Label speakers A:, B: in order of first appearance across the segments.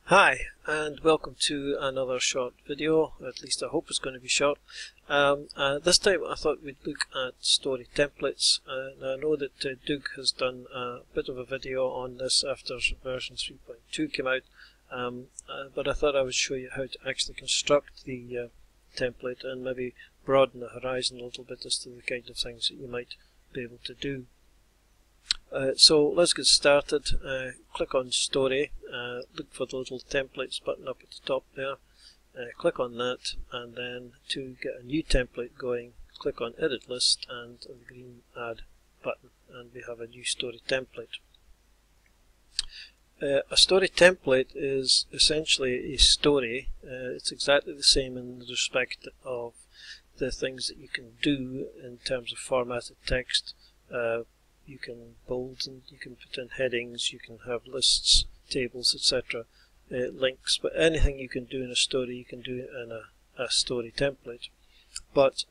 A: Hi, and welcome to another short video. At least I hope it's going to be short. This time I thought we'd look at story templates. I know that Doug has done a bit of a video on this after version 3.2 came out, but I thought I would show you how to actually construct the template and maybe broaden the horizon a little bit as to the kind of things that you might be able to do. So let's get started. Click on Story, look for the little Templates button up at the top there, click on that, and then to get a new template going, click on Edit List and the green Add button, and we have a new story template. A story template is essentially a story. It's exactly the same in respect of the things that you can do in terms of formatted text. You can bold and you can put in headings, you can have lists, tables, etc., links, but anything you can do in a story you can do in a story template. But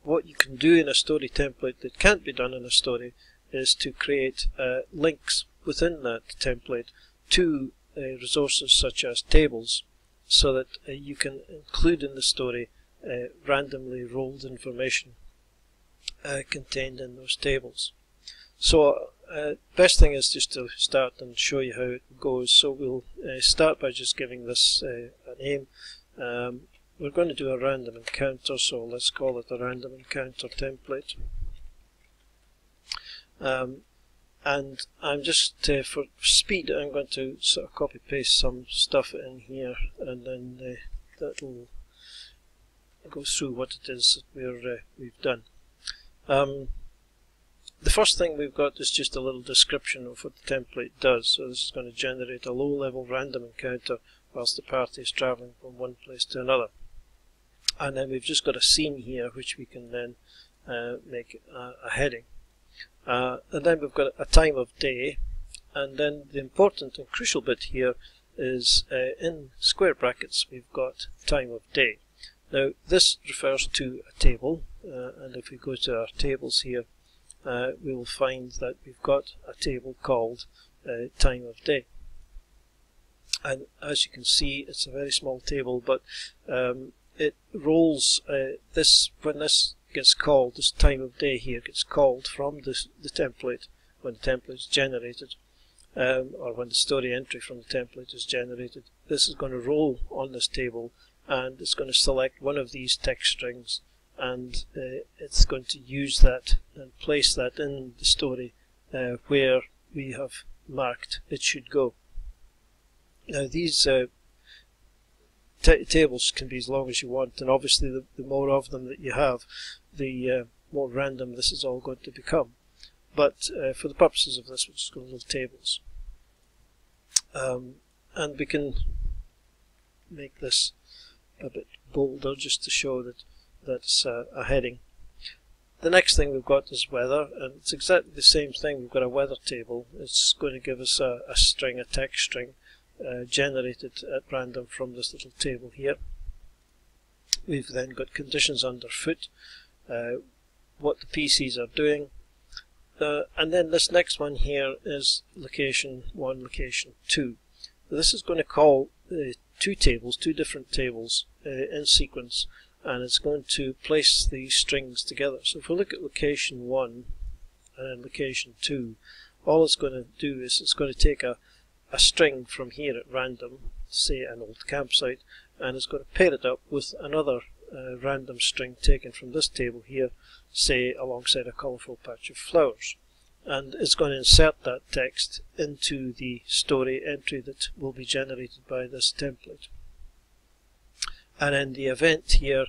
A: what you can do in a story template that can't be done in a story is to create links within that template to resources such as tables, so that you can include in the story randomly rolled information contained in those tables. So best thing is just to start and show you how it goes. So we'll start by just giving this a name. We're going to do a random encounter, so let's call it a random encounter template. And I'm just, for speed, I'm going to sort of copy paste some stuff in here, and then that'll go through what it is that we've done. The first thing we've got is just a little description of what the template does. So this is going to generate a low-level random encounter whilst the party is travelling from one place to another. And then we've just got a scene here which we can then make a heading. And then we've got a time of day, and then the important and crucial bit here is in square brackets we've got time of day. Now this refers to a table, and if we go to our tables here, we will find that we've got a table called time of day. And as you can see, it's a very small table, but it rolls when this gets called, this time of day here gets called from the template when the template is generated, or when the story entry from the template is generated. This is going to roll on this table, and it's going to select one of these text strings, and it's going to use that and place that in the story where we have marked it should go. Now these tables can be as long as you want, and obviously the more of them that you have, the more random this is all going to become. But for the purposes of this, we're just going to little tables. And we can make this a bit bolder just to show that that's a heading. The next thing we've got is weather, and it's exactly the same thing. We've got a weather table. It's going to give us a string, a text string, generated at random from this little table here. We've then got conditions underfoot, what the PCs are doing, and then this next one here is location 1, location 2. This is going to call two different tables in sequence, and it's going to place these strings together. So if we look at location 1 and location 2, all it's going to do is it's going to take a string from here at random, say an old campsite, and it's going to pair it up with another random string taken from this table here, say alongside a colourful patch of flowers. And it's going to insert that text into the story entry that will be generated by this template. And in the event here,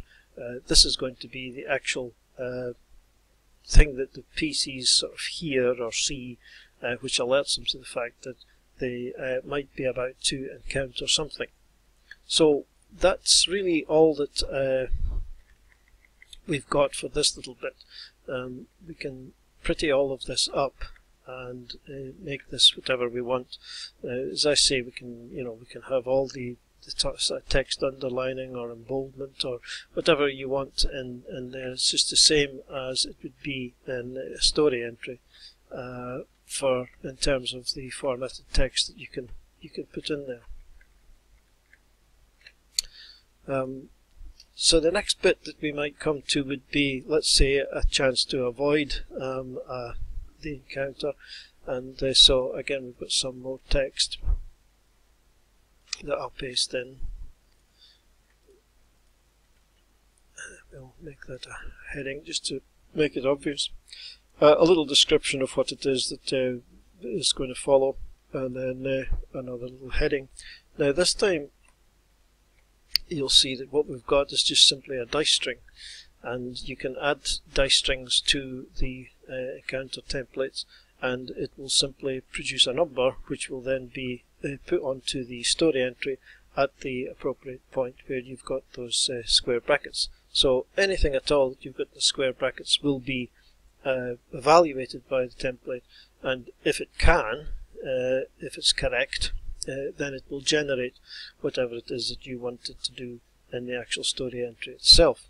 A: this is going to be the actual thing that the PCs sort of hear or see, which alerts them to the fact that they might be about to encounter something. So that's really all that we've got for this little bit. We can pretty all of this up and make this whatever we want. As I say, we can have all the text underlining or emboldment or whatever you want in there. It's just the same as it would be in a story entry in terms of the formatted text that you you could put in there. So the next bit that we might come to would be, let's say, a chance to avoid the encounter. And so again, we've got some more text that I'll paste in. We'll make that a heading just to make it obvious. A little description of what it is that is going to follow, and then another little heading. Now this time you'll see that what we've got is just simply a dice string, and you can add dice strings to the encounter templates, and it will simply produce a number which will then be put onto the story entry at the appropriate point where you've got those square brackets. So anything at all that you've got in the square brackets will be evaluated by the template, and if it can, if it's correct, then it will generate whatever it is that you want it to do in the actual story entry itself.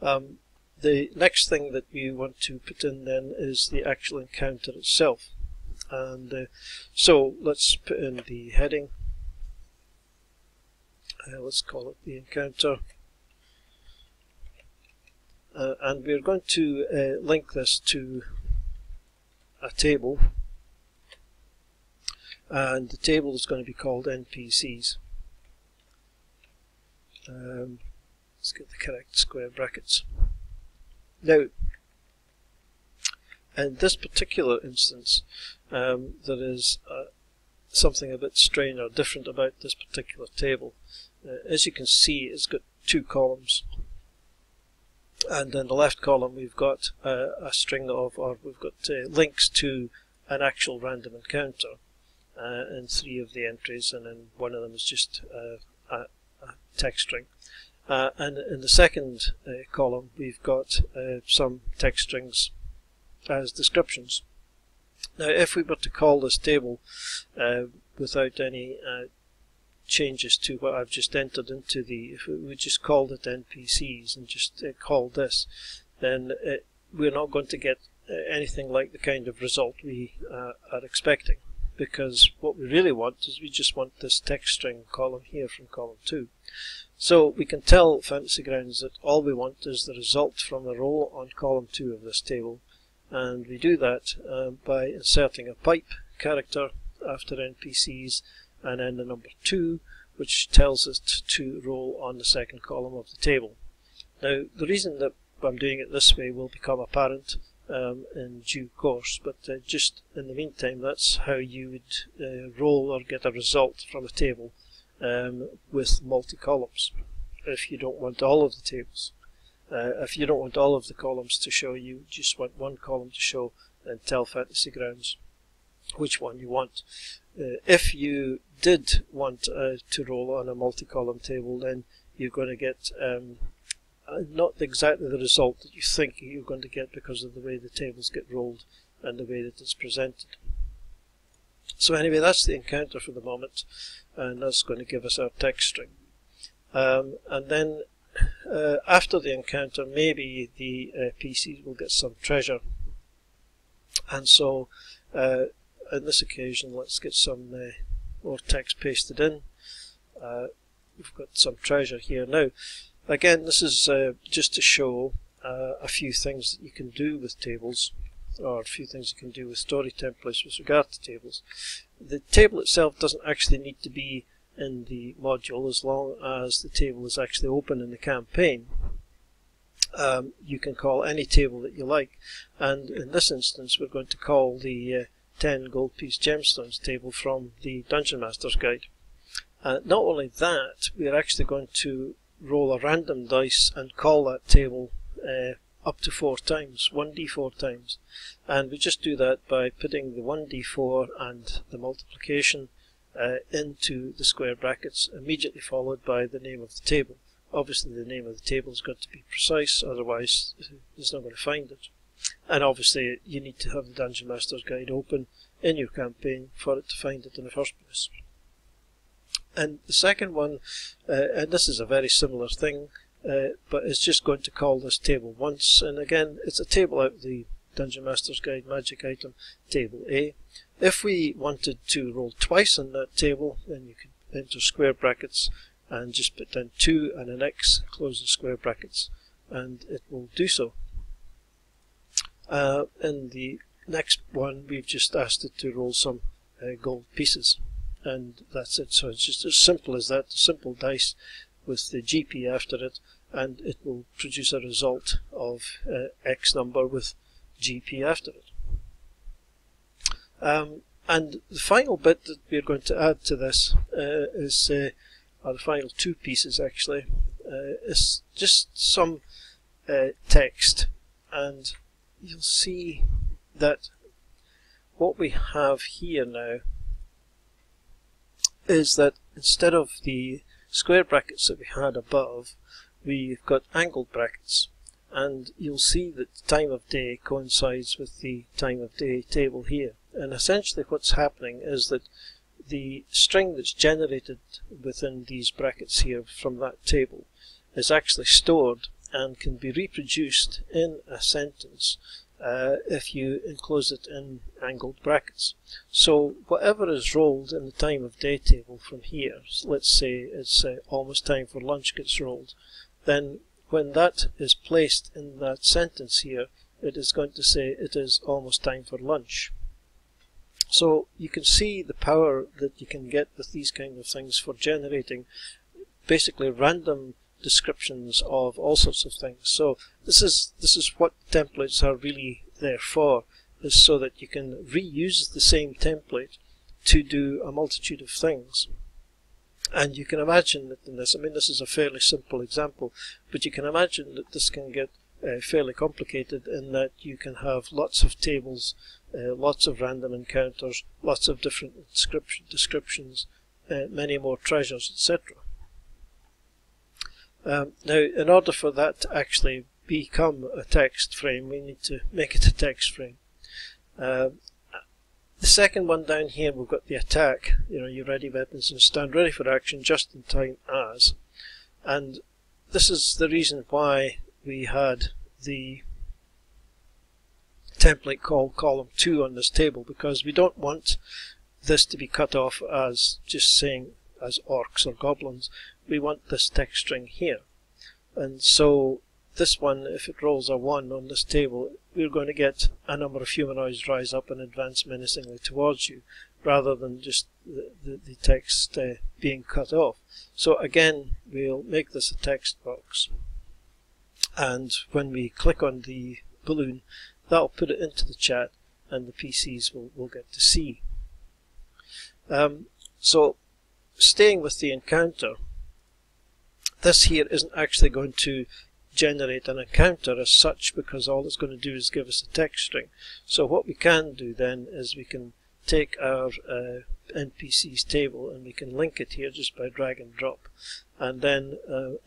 A: The next thing that we want to put in then is the actual encounter itself, and so let's put in the heading. Let's call it the encounter, and we're going to link this to a table, and the table is going to be called NPCs. Let's get the correct square brackets. Now, in this particular instance, there is something a bit strange or different about this particular table. As you can see, it's got two columns, and in the left column we've got a string of, or we've got links to an actual random encounter in 3 of the entries, and then one of them is just a text string. And in the second column we've got some text strings as descriptions. Now if we were to call this table without any changes to what I've just entered into if we just called it NPCs and just called this, then we're not going to get anything like the kind of result we are expecting, because what we really want is we just want this text string column here from column 2. So we can tell Fantasy Grounds that all we want is the result from the row on column 2 of this table, and we do that by inserting a pipe character after NPCs and then the number 2, which tells us to roll on the second column of the table. Now the reason that I'm doing it this way will become apparent in due course, but just in the meantime, that's how you would roll or get a result from a table with multi-columns, if you don't want all of the tables. If you don't want all of the columns to show, you just want one column to show, and tell Fantasy Grounds which one you want. If you did want to roll on a multi-column table, then you're going to get not exactly the result that you think you're going to get because of the way the tables get rolled and the way that it's presented. So anyway, that's the encounter for the moment, and that's going to give us our text string. And then after the encounter, maybe the PCs will get some treasure, and so on this occasion let's get some more text pasted in. We've got some treasure here. Now again, this is just to show a few things that you can do with tables, or a few things you can do with story templates with regard to tables. The table itself doesn't actually need to be in the module as long as the table is actually open in the campaign. You can call any table that you like, and in this instance we're going to call the 10 gold piece gemstones table from the Dungeon Master's Guide. Not only that, we are actually going to roll a random dice and call that table up to 4 times, 1d4 times, and we just do that by putting the 1d4 and the multiplication into the square brackets, immediately followed by the name of the table. Obviously the name of the table has got to be precise, otherwise it's not going to find it. And obviously you need to have the Dungeon Master's Guide open in your campaign for it to find it in the first place. And the second one, and this is a very similar thing, but it's just going to call this table once, and again it's a table out of the Dungeon Master's Guide magic item, table A, If we wanted to roll twice on that table, then you could enter square brackets and just put down 2 and an X, close the square brackets, and it will do so. In the next one, we've just asked it to roll some gold pieces, and that's it. So it's just as simple as that, simple dice with the GP after it, and it will produce a result of X number with GP after it. And the final bit that we're going to add to this are the final 2 pieces actually, is just some text, and you'll see that what we have here now is that instead of the square brackets that we had above, we've got angled brackets, and you'll see that the time of day coincides with the time of day table here. And essentially what's happening is that the string that's generated within these brackets here from that table is actually stored and can be reproduced in a sentence if you enclose it in angled brackets. So whatever is rolled in the time of day table from here, so let's say it's almost time for lunch gets rolled, then when that is placed in that sentence here, it is going to say it is almost time for lunch. So you can see the power that you can get with these kind of things for generating basically random descriptions of all sorts of things. So this is what templates are really there for, is so that you can reuse the same template to do a multitude of things. And you can imagine that in this, I mean this is a fairly simple example, but you can imagine that this can get fairly complicated in that you can have lots of tables, lots of random encounters, lots of different descriptions, many more treasures, etc. Now, in order for that to actually become a text frame, we need to make it a text frame. The second one down here, we've got the attack, your ready weapons and stand ready for action just in time as. And this is the reason why we had the template called column 2 on this table, because we don't want this to be cut off as just saying as orcs or goblins. We want this text string here. And so this one, if it rolls a 1 on this table, we're going to get a number of humanoids rise up and advance menacingly towards you, rather than just the text being cut off. So again, we'll make this a text box, and when we click on the balloon, that'll put it into the chat, and the PCs will get to see. So staying with the encounter, this here isn't actually going to generate an encounter as such, because all it's going to do is give us a text string. So what we can do then is we can take our NPCs table and we can link it here just by drag and drop, and then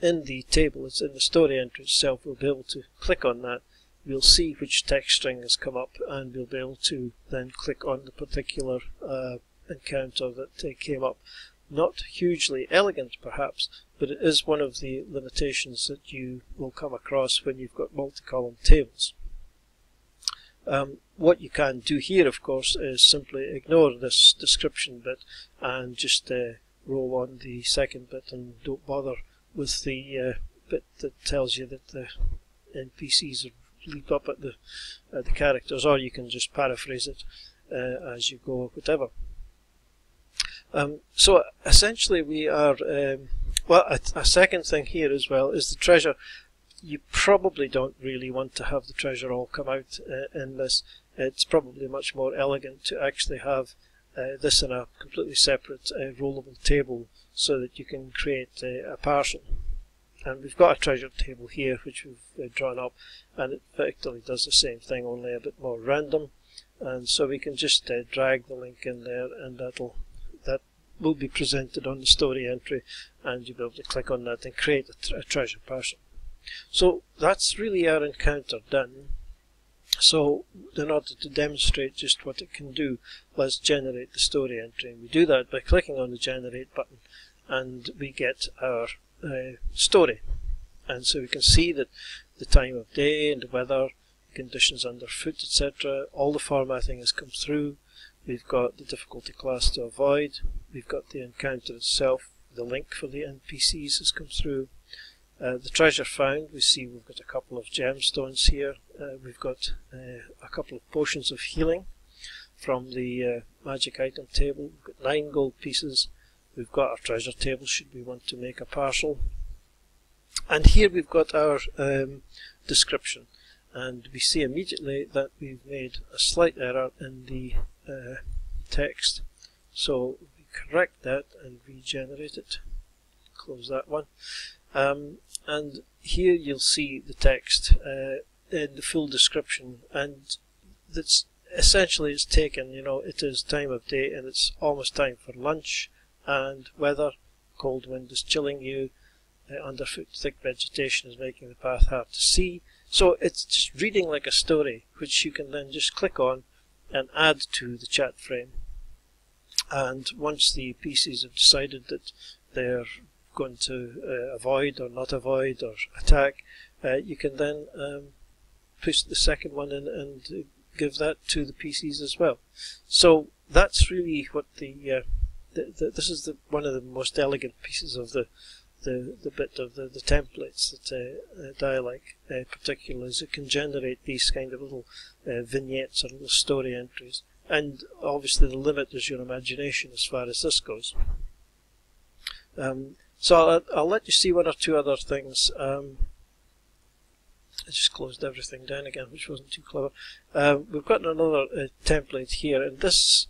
A: in the table, it's in the story entry itself, we'll be able to click on that. We'll see which text string has come up, and we'll be able to then click on the particular encounter that came up. Not hugely elegant perhaps, but it is one of the limitations that you will come across when you've got multi-column tables. What you can do here, of course, is simply ignore this description bit and just roll on the second bit and don't bother with the bit that tells you that the NPCs have leaped up at the characters, or you can just paraphrase it as you go, whatever. So essentially we are, well, a second thing here as well is the treasure. You probably don't really want to have the treasure all come out in this. It's probably much more elegant to actually have this in a completely separate rollable table, so that you can create a parcel. And we've got a treasure table here which we've drawn up, and it effectively does the same thing, only a bit more random. And so we can just drag the link in there, and that will be presented on the story entry, and you'll be able to click on that and create a treasure parcel. So that's really our encounter done. So in order to demonstrate just what it can do, let's generate the story entry. And we do that by clicking on the generate button, and we get our story. And so we can see that the time of day and the weather, conditions underfoot, etc., all the formatting has come through. we've got the difficulty class to avoid, we've got the encounter itself, the link for the NPCs has come through. The treasure found, we see we've got a couple of gemstones here, we've got a couple of potions of healing from the magic item table, we've got 9 gold pieces, we've got our treasure table should we want to make a parcel, and here we've got our description, and we see immediately that we've made a slight error in the text, so we correct that and regenerate it, close that one. And here you'll see the text in the full description, and that's essentially it's taken, you know, it is time of day and it's almost time for lunch, and weather, cold wind is chilling you, underfoot thick vegetation is making the path hard to see. So it's just reading like a story, which you can then just click on and add to the chat frame. And once the PCs have decided that they're going to avoid or not avoid or attack, you can then push the second one in and give that to the PCs as well. So that's really what this is one of the most elegant pieces of the bit of the templates that I like particularly, is it can generate these kind of little vignettes or little story entries, and obviously the limit is your imagination as far as this goes. So I'll let you see one or two other things. I just closed everything down again, which wasn't too clever. We've got another template here, and this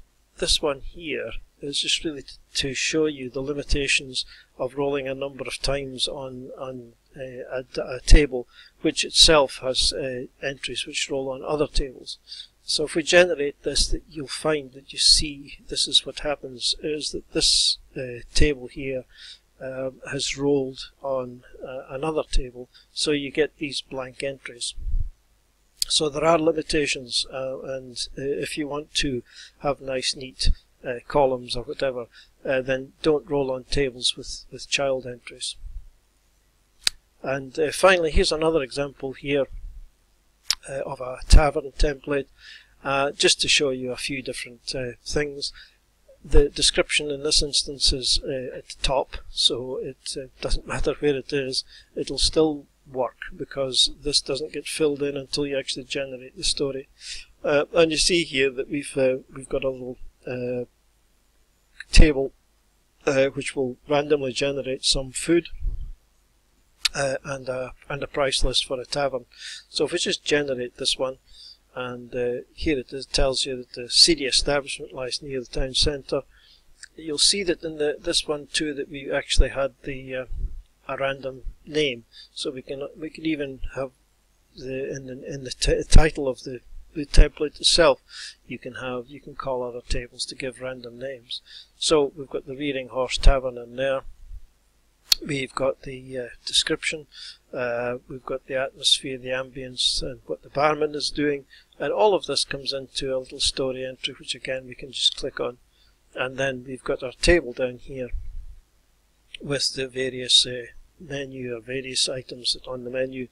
A: one here is just really to show you the limitations of rolling a number of times on a table, which itself has entries which roll on other tables. So if we generate this, that you'll find that you see this is what happens, is that this table here has rolled on another table, so you get these blank entries. So there are limitations, and if you want to have nice neat columns or whatever, then don't roll on tables with child entries. And finally, here's another example here of a tavern template, just to show you a few different things. The description in this instance is at the top, so it doesn't matter where it is, it'll still work because this doesn't get filled in until you actually generate the story. And you see here that we've got a little table which will randomly generate some food and a price list for a tavern. So if we just generate this one, and here it is, tells you that the seedy establishment lies near the town centre. You'll see that in this one too that we actually had a random name, so we could even have in the title of the template itself. You can call other tables to give random names. So we've got the Rearing Horse Tavern in there. We've got the description, we've got the atmosphere, the ambience, and what the barman is doing, and all of this comes into a little story entry, which again we can just click on, and then we've got our table down here with the various menu or various items on the menu,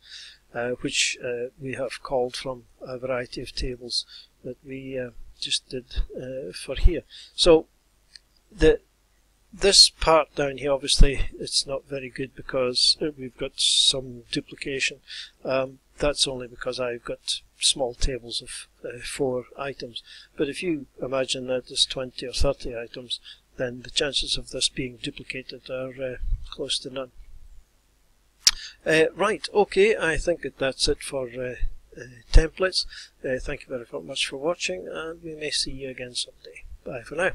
A: which we have called from a variety of tables that we just did for here. So this part down here, obviously it's not very good because we've got some duplication. That's only because I've got small tables of 4 items, but if you imagine that there's 20 or 30 items, then the chances of this being duplicated are close to none. Right, okay, I think that's it for templates. Thank you very much for watching, and we may see you again someday. Bye for now.